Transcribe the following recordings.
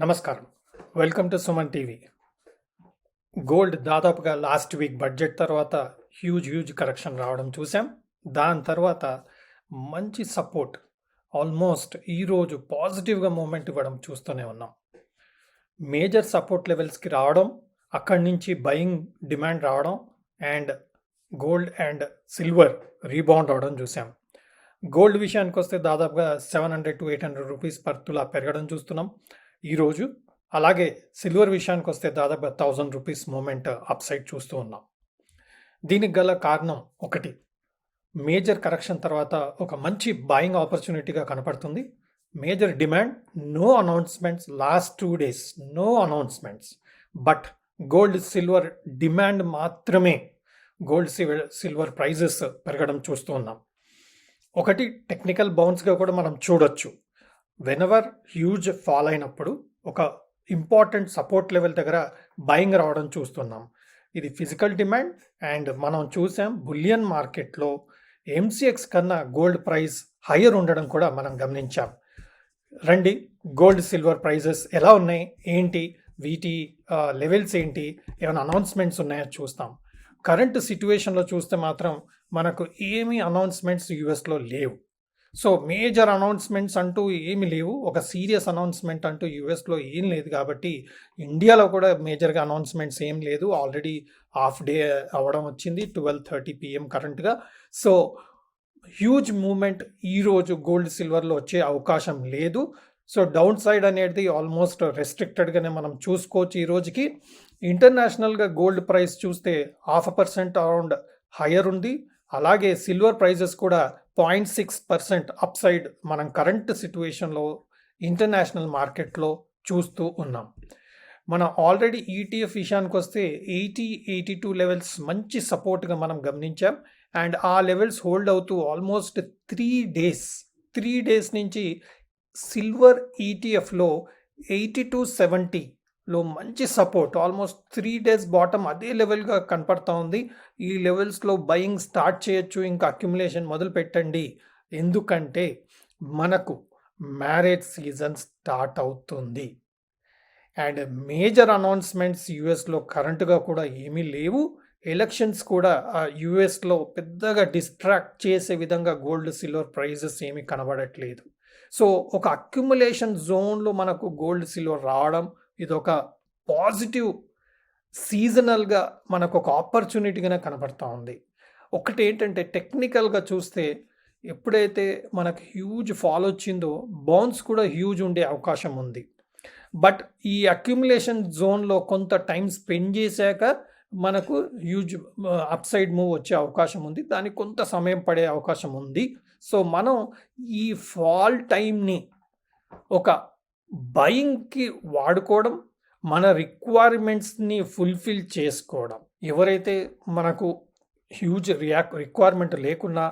నమస్కారం. Welcome to Suman TV. Gold దాదాపుగా last week budget తర్వాత హ్యూజ్ కరెక్షన్ రావడం చూసాం. దాని తర్వాత మంచి సపోర్ట్ ఆల్మోస్ట్ ఈరోజు పాజిటివ్గా మూమెంట్ ఇవ్వడం చూస్తూనే ఉన్నాం. మేజర్ సపోర్ట్ లెవెల్స్కి రావడం, అక్కడి నుంచి బయింగ్ డిమాండ్ రావడం and gold and silver rebound అవడం చూసాం. గోల్డ్ విషయానికి వస్తే దాదాపుగా 700 to 800 రూపీస్ పర్ తులా పెరగడం చూస్తున్నాం ఈరోజు. అలాగే సిల్వర్ విషయానికి వస్తే దాదాపుగా 1000 రూపీస్ మూమెంట్ అప్ సైడ్ చూస్తూ ఉన్నాం. దీనికి గల కారణం ఒకటి, మేజర్ కరెక్షన్ తర్వాత ఒక మంచి బాయింగ్ ఆపర్చునిటీగా కనపడుతుంది. Major demand, no announcements last 2 days, no announcements. But gold silver demand మాత్రమే గోల్డ్ సిల్వర్ ప్రైజెస్ పెరగడం చూస్తూ ఉన్నాం. ఒకటి టెక్నికల్ బౌన్స్గా కూడా మనం చూడొచ్చు. వెనెవర్ హ్యూజ్ ఫాల్ అయినప్పుడు ఒక ఇంపార్టెంట్ సపోర్ట్ లెవెల్ దగ్గర బయింగ్ రావడం చూస్తున్నాం. ఇది ఫిజికల్ డిమాండ్ అండ్ మనం చూసాం బులియన్ మార్కెట్లో ఎంసీఎక్స్ కన్నా గోల్డ్ ప్రైస్ హయ్యర్ ఉండడం కూడా మనం గమనించాం. రండి, గోల్డ్ సిల్వర్ ప్రైజెస్ ఎలా ఉన్నాయి, ఏంటి, వీటి లెవెల్స్ ఏంటి, ఏమైనా అనౌన్స్మెంట్స్ ఉన్నాయో చూస్తాం. కరెంట్ సిచ్యువేషన్లో చూస్తే మాత్రం మనకు ఏమీ అనౌన్స్మెంట్స్ యూఎస్లో లేవు. సో మేజర్ అనౌన్స్మెంట్స్ అంటూ ఏమి లేవు. ఒక సీరియస్ అనౌన్స్మెంట్ అంటూ యూఎస్లో ఏం లేదు. కాబట్టి ఇండియాలో కూడా మేజర్గా అనౌన్స్మెంట్స్ ఏం లేదు. ఆల్రెడీ హాఫ్ డే అవ్వడం వచ్చింది, 12:30 PM కరెంట్గా. సో హ్యూజ్ మూమెంట్ ఈరోజు గోల్డ్ సిల్వర్లో వచ్చే అవకాశం లేదు. సో డౌన్ సైడ్ అనేది ఆల్మోస్ట్ రెస్ట్రిక్టెడ్గానే మనం చూసుకోవచ్చు. ఈ రోజుకి ఇంటర్నేషనల్గా గోల్డ్ ప్రైస్ చూస్తే 0.5% అరౌండ్ హయ్యర్ ఉంది. అలాగే సిల్వర్ ప్రైజెస్ కూడా 0.6% అప్ సైడ్ మనం కరెంట్ సిచ్యువేషన్లో ఇంటర్నేషనల్ మార్కెట్లో చూస్తూ ఉన్నాం. మనం ఆల్రెడీ ఈటీఎఫ్ విషయానికి వస్తే 80-82 లెవెల్స్ మంచి సపోర్ట్గా మనం గమనించాం. అండ్ ఆ లెవెల్స్ హోల్డ్ అవుతూ ఆల్మోస్ట్ 3 డేస్ నుంచి సిల్వర్ ఈటీఎఫ్లో 80-70లో మంచి సపోర్ట్, ఆల్మోస్ట్ 3 days బాటమ్ అదే లెవెల్గా కనపడతా ఉంది. ఈ లెవెల్స్లో బయింగ్ స్టార్ట్ చేయొచ్చు, ఇంకా అక్యుములేషన్ మొదలు పెట్టండి. ఎందుకంటే మనకు మ్యారేజ్ సీజన్ స్టార్ట్ అవుతుంది అండ్ మేజర్ అనౌన్స్మెంట్స్ యూఎస్లో కరెంట్గా కూడా ఏమీ లేవు. ఎలక్షన్స్ కూడా యూఎస్లో పెద్దగా డిస్ట్రాక్ట్ చేసే విధంగా గోల్డ్ సిల్వర్ ప్రైజెస్ ఏమీ కనబడట్లేదు. సో ఒక అక్యుములేషన్ జోన్లో మనకు గోల్డ్ సిల్వర్ రావడం ఇదొక పాజిటివ్ సీజనల్గా మనకు ఒక ఆపర్చునిటీగానే కనబడతా ఉంది. ఒకటి ఏంటంటే టెక్నికల్గా చూస్తే ఎప్పుడైతే మనకు హ్యూజ్ ఫాల్ వచ్చిందో బౌన్స్ కూడా హ్యూజ్ ఉండే అవకాశం ఉంది. బట్ ఈ అక్యుములేషన్ జోన్లో కొంత టైం స్పెండ్ చేశాక మనకు హ్యూజ్ అప్ సైడ్ మూవ్ వచ్చే అవకాశం ఉంది. దానికి కొంత సమయం పడే అవకాశం ఉంది. సో మనం ఈ ఫాల్ టైంని ఒక బయింగ్కి వాడుకోవడం, మన రిక్వైర్మెంట్స్ని ఫుల్ఫిల్ చేసుకోవడం. ఎవరైతే మనకు హ్యూజ్ రిక్వైర్మెంట్ లేకున్నా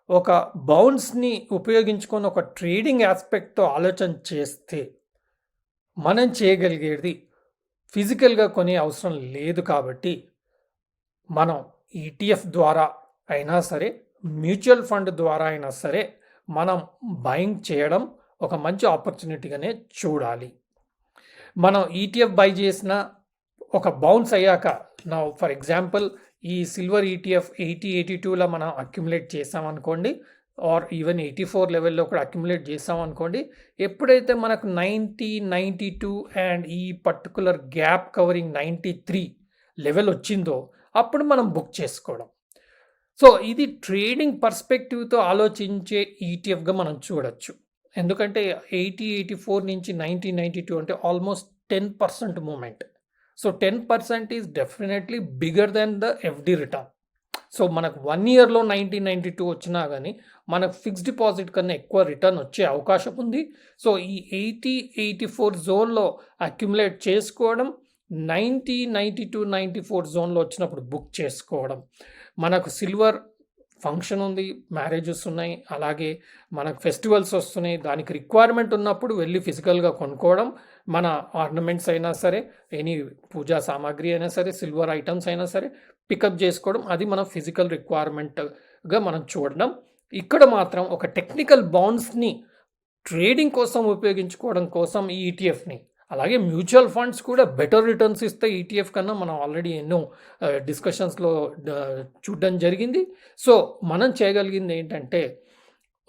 ఒక బౌన్స్ని ఉపయోగించుకొని ఒక ట్రేడింగ్ ఆస్పెక్ట్తో ఆలోచన చేస్తే మనం చేయగలిగేది ఫిజికల్గా కొనే అవసరం లేదు. కాబట్టి మనం ఈటీఎఫ్ ద్వారా అయినా సరే, మ్యూచువల్ ఫండ్ ద్వారా అయినా సరే మనం బయింగ్ చేయడం ఒక మంచి ఆపర్చునిటీగానే చూడాలి. మనం ఈటీఎఫ్ బై చేసిన ఒక బౌన్స్ అయ్యాక, నా ఫర్ ఎగ్జాంపుల్ ఈ సిల్వర్ ఈటీఎఫ్ 80-82లో మనం అక్యుములేట్ చేసామనుకోండి, ఆర్ ఈవెన్ 84 లెవెల్లో కూడా అక్యుములేట్ చేసామనుకోండి, ఎప్పుడైతే మనకు 90-92 అండ్ ఈ పర్టికులర్ గ్యాప్ కవరింగ్ 93 లెవెల్ వచ్చిందో అప్పుడు మనం బుక్ చేసుకోవడం. సో ఇది ట్రేడింగ్ పర్స్పెక్టివ్తో ఆలోచించే ఈటీఎఫ్గా మనం చూడొచ్చు. ఎందుకంటే 80-84 నుంచి 90-92 అంటే almost 10% movement. So 10% is definitely bigger than the FD return. So మనకు 1 yearలో 90-92 వచ్చినా కానీ మనకు ఫిక్స్డ్ డిపాజిట్ కన్నా ఎక్కువ రిటర్న్ వచ్చే అవకాశం ఉంది. సో ఈ 80-84 జోన్లో అక్యుములేట్ చేసుకోవడం, 90-92-94 జోన్లో వచ్చినప్పుడు బుక్ చేసుకోవడం. మనకు సిల్వర్ ఫంక్షన్ ఉంది, మ్యారేజెస్ ఉన్నాయి, అలాగే మనకు ఫెస్టివల్స్ వస్తున్నాయి. దానికి రిక్వైర్మెంట్ ఉన్నప్పుడు వెళ్ళి ఫిజికల్గా కొనుక్కోవడం. మన ఆర్నమెంట్స్ అయినా సరే, ఎనీ పూజా సామాగ్రి అయినా సరే, సిల్వర్ ఐటమ్స్ అయినా సరే పికప్ చేసుకోవడం, అది మన ఫిజికల్ రిక్వైర్మెంట్గా మనం చూడడం. ఇక్కడ మాత్రం ఒక టెక్నికల్ బౌన్స్ని ట్రేడింగ్ కోసం ఉపయోగించుకోవడం కోసం ఈ ఈటీఎఫ్ని అలాగే మ్యూచువల్ ఫండ్స్ కూడా బెటర్ రిటర్న్స్ ఇస్తాయి ఈటీఎఫ్ కన్నా. మనం ఆల్రెడీ ఎన్నో డిస్కషన్స్లో చూడడం జరిగింది. సో మనం చేయగలిగింది ఏంటంటే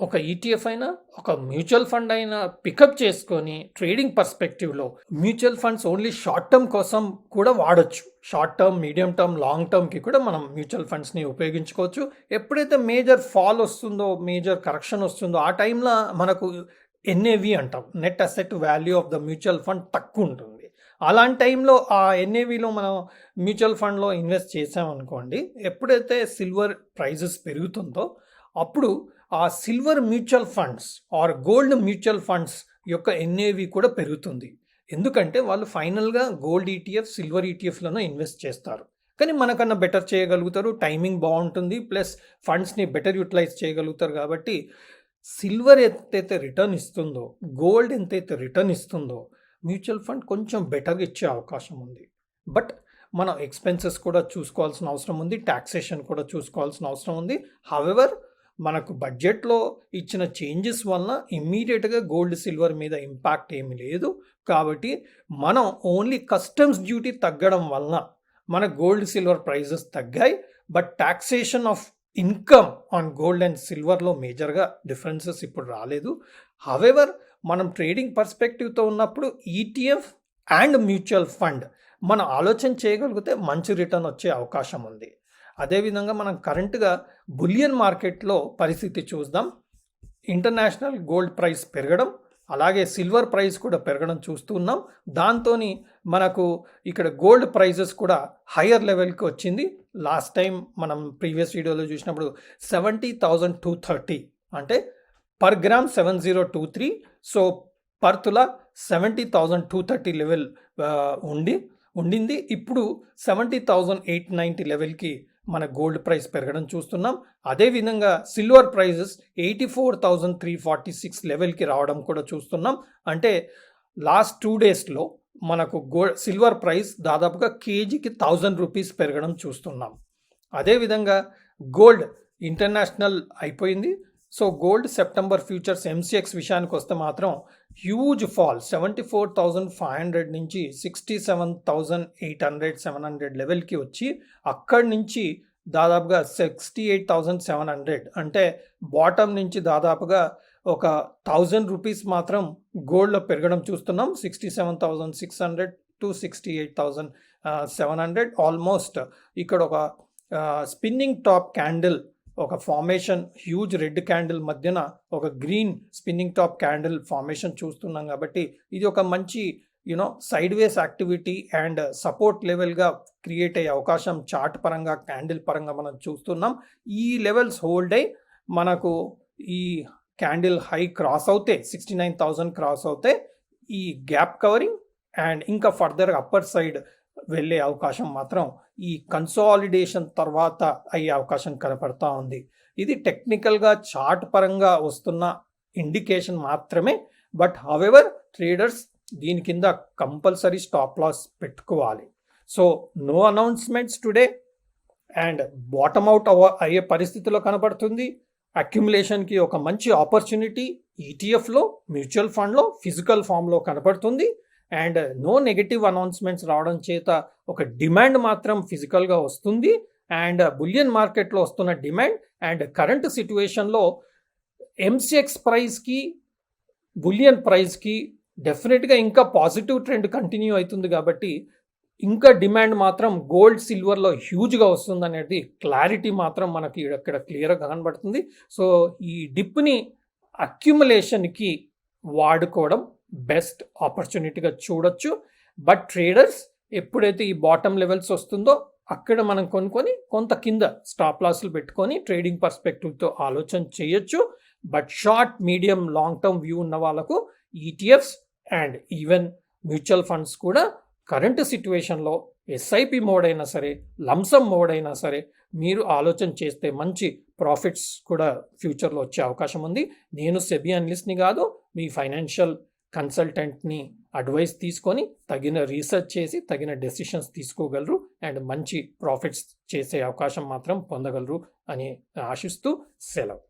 ఒక ఈటీఎఫ్ అయినా ఒక మ్యూచువల్ ఫండ్ అయినా పికప్ చేసుకొని ట్రేడింగ్ పర్స్పెక్టివ్లో mutual funds only short term కోసం కూడా వాడచ్చు. Short term, medium term, long టర్మ్కి కూడా మనం మ్యూచువల్ ఫండ్స్ని ఉపయోగించుకోవచ్చు. ఎప్పుడైతే మేజర్ ఫాల్ వస్తుందో, మేజర్ కరెక్షన్ వస్తుందో ఆ టైంలో మనకు ఎన్ఏవి అంటాం, net asset value of the mutual fund తక్కువ ఉంటుంది. అలాంటి టైంలో ఆ ఎన్ఏవిలో మనం మ్యూచువల్ ఫండ్లో ఇన్వెస్ట్ చేసామనుకోండి, ఎప్పుడైతే సిల్వర్ ప్రైజెస్ పెరుగుతుందో అప్పుడు ఆ silver mutual funds or gold mutual funds యొక్క ఎన్ఏవి కూడా పెరుగుతుంది. ఎందుకంటే వాళ్ళు ఫైనల్గా గోల్డ్ ఈటీఎఫ్, సిల్వర్ ఈటీఎఫ్లను ఇన్వెస్ట్ చేస్తారు. కానీ మనకన్నా బెటర్ చేయగలుగుతారు, టైమింగ్ బాగుంటుంది, ప్లస్ ఫండ్స్ని బెటర్ యూటిలైజ్ చేయగలుగుతారు. కాబట్టి సిల్వర్ ఎంతైతే రిటర్న్ ఇస్తుందో, గోల్డ్ ఎంతైతే రిటర్న్ ఇస్తుందో మ్యూచువల్ ఫండ్ కొంచెం బెటర్గా ఇచ్చే అవకాశం ఉంది. బట్ మనం ఎక్స్పెన్సెస్ కూడా చూసుకోవాల్సిన అవసరం ఉంది, ట్యాక్సేషన్ కూడా చూసుకోవాల్సిన అవసరం ఉంది. హవెవర్ మనకు బడ్జెట్లో ఇచ్చిన చేంజెస్ వలన ఇమ్మీడియట్గా గోల్డ్ సిల్వర్ మీద ఇంపాక్ట్ ఏమీ లేదు. కాబట్టి మనం ఓన్లీ కస్టమ్స్ డ్యూటీ తగ్గడం వలన మన గోల్డ్ సిల్వర్ ప్రైజెస్ తగ్గాయి. But taxation of income on gold and సిల్వర్లో మేజర్గా డిఫరెన్సెస్ ఇప్పుడు రాలేదు. హవెవర్ మనం ట్రేడింగ్ పర్స్పెక్టివ్తో ఉన్నప్పుడు ఈటీఎఫ్ అండ్ మ్యూచువల్ ఫండ్ మనం ఆలోచన చేయగలిగితే మంచి రిటర్న్ వచ్చే అవకాశం ఉంది. అదేవిధంగా మనం కరెంట్గా బులియన్ మార్కెట్లో పరిస్థితి చూద్దాం. ఇంటర్నేషనల్ గోల్డ్ ప్రైస్ పెరగడం, అలాగే సిల్వర్ ప్రైస్ కూడా పెరగడం చూస్తున్నాం. దాంతో మనకు ఇక్కడ గోల్డ్ ప్రైజెస్ కూడా హయ్యర్ లెవెల్కి వచ్చింది. లాస్ట్ టైం మనం ప్రీవియస్ వీడియోలో చూసినప్పుడు 70,230 అంటే పర్ గ్రామ్ 7023. సో పర్ తులా 70,230 లెవెల్ ఉండింది. ఇప్పుడు 70,890 లెవెల్కి మన గోల్డ్ ప్రైస్ పెరగడం చూస్తున్నాం. అదేవిధంగా సిల్వర్ ప్రైజెస్ 84,346 లెవెల్కి రావడం కూడా చూస్తున్నాం. అంటే లాస్ట్ 2 డేస్లో మనకు సిల్వర్ ప్రైస్ దాదాపుగా కేజీకి 1000 రూపీస్ పెరగడం చూస్తున్నాం. అదేవిధంగా గోల్డ్ ఇంటర్నేషనల్ అయిపోయింది. So gold September futures MCX విషయానికి వస్తే మాత్రం హ్యూజ్ ఫాల్, 74,500 నుంచి 67,800, 700 లెవెల్కి వచ్చి అక్కడి నుంచి దాదాపుగా 68,700 అంటే బాటమ్ నుంచి దాదాపుగా ఒక 1000 రూపీస్ మాత్రం గోల్డ్లో పెరగడం చూస్తున్నాం. 67,600 టు 68,700 ఆల్మోస్ట్. ఇక్కడ ఒక స్పిన్నింగ్ టాప్ క్యాండిల్, ఒక ఫార్మేషన్, హ్యూజ్ రెడ్ క్యాండిల్ మధ్యన ఒక green spinning top candle formation చూస్తున్నాం. కాబట్టి ఇది ఒక మంచి sideways activity and support లెవెల్గా క్రియేట్ అయ్యే అవకాశం చార్ట్ పరంగా, క్యాండిల్ పరంగా మనం చూస్తున్నాం. ఈ లెవెల్స్ హోల్డ్ అయ్యి మనకు ఈ క్యాండిల్ హై క్రాస్ అవుతే 69,000 క్రాస్ అవుతే ఈ గ్యాప్ కవరింగ్ అండ్ ఇంకా ఫర్దర్ అప్పర్ సైడ్ వెళ్ళే అవకాశం మాత్రం ఈ కన్సాలిడేషన్ తర్వాత అయ్యే అవకాశం కనపడతా ఉంది. ఇది టెక్నికల్గా చార్ట్ పరంగా వస్తున్న ఇండికేషన్ మాత్రమే. బట్ హవెవర్ ట్రేడర్స్ దీని కింద కంపల్సరీ స్టాప్ లాస్ పెట్టుకోవాలి. So no announcements today and bottom out అయ్యే పరిస్థితిలో కనపడుతుంది. అక్యుములేషన్కి ఒక మంచి ఆపర్చునిటీ ఈటీఎఫ్లో, మ్యూచువల్ ఫండ్లో, ఫిజికల్ ఫామ్లో కనపడుతుంది. అండ్ నో నెగటివ్ అనౌన్స్మెంట్స్ రావడం చేత ఒక డిమాండ్ మాత్రం ఫిజికల్గా వస్తుంది. అండ్ బులియన్ మార్కెట్లో వస్తున్న డిమాండ్ అండ్ కరెంట్ సిచ్యువేషన్లో ఎంసీఎక్స్ ప్రైస్కి, బులియన్ ప్రైస్కి డెఫినెట్గా ఇంకా పాజిటివ్ ట్రెండ్ కంటిన్యూ అవుతుంది. కాబట్టి ఇంకా డిమాండ్ మాత్రం గోల్డ్, సిల్వర్లో హ్యూజ్గా వస్తుంది అనేది క్లారిటీ మాత్రం మనకి ఇక్కడ క్లియర్గా కనబడుతుంది. సో ఈ డిప్ని అక్యుములేషన్కి వాడుకోవడం బెస్ట్ ఆపర్చునిటీగా చూడొచ్చు. బట్ ట్రేడర్స్ ఎప్పుడైతే ఈ బాటమ్ లెవెల్స్ వస్తుందో అక్కడ మనం కొనుక్కొని కొంత కింద స్టాప్ లాస్లు పెట్టుకొని ట్రేడింగ్ పర్స్పెక్టివ్తో ఆలోచన చేయొచ్చు. But short, medium, long term view ఉన్న వాళ్ళకు ETFs and even mutual funds కూడా కరెంట్ సిచ్యువేషన్లో ఎస్ఐపి మోడ్ అయినా సరే, లంసమ్ మోడ్ అయినా సరే మీరు ఆలోచన చేస్తే మంచి ప్రాఫిట్స్ కూడా ఫ్యూచర్లో వచ్చే అవకాశం ఉంది. నేను సెబీ అనలిస్ట్ని కాదు, మీ ఫైనాన్షియల్ కన్సల్టెంట్ని అడ్వైస్ తీసుకొని తగిన రీసెర్చ్ చేసి తగిన డెసిషన్స్ తీసుకోగలరు అండ్ మంచి ప్రాఫిట్స్ చేసే అవకాశం మాత్రం పొందగలరు అని ఆశిస్తూ సెలవు.